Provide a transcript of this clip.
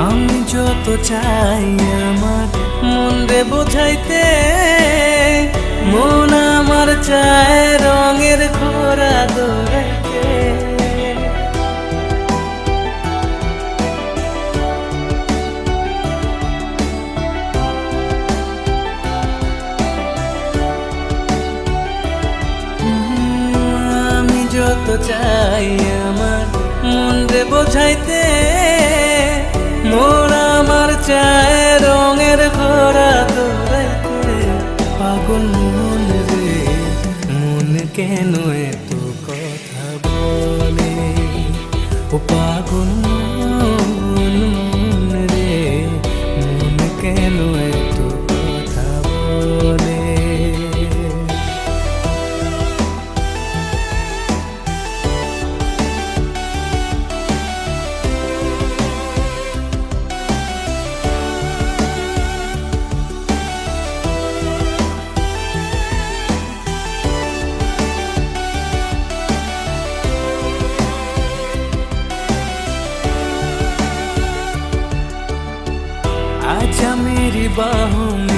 আমি যত চাই আমার মন রে বোঝাইতে, মন আমার চায় রঙের ঘোড়া দৌড়াইতে। আমি যত চাই আমার মন রে বোঝাইতে, মন আমার চায় রঙের ঘোড়া দৌড়াইতে। পাগল মন রে মন কেন এত কথা বলে, ও পাগল মন রে মন কেন এত কথা বলে। आजा मेरी बाहों में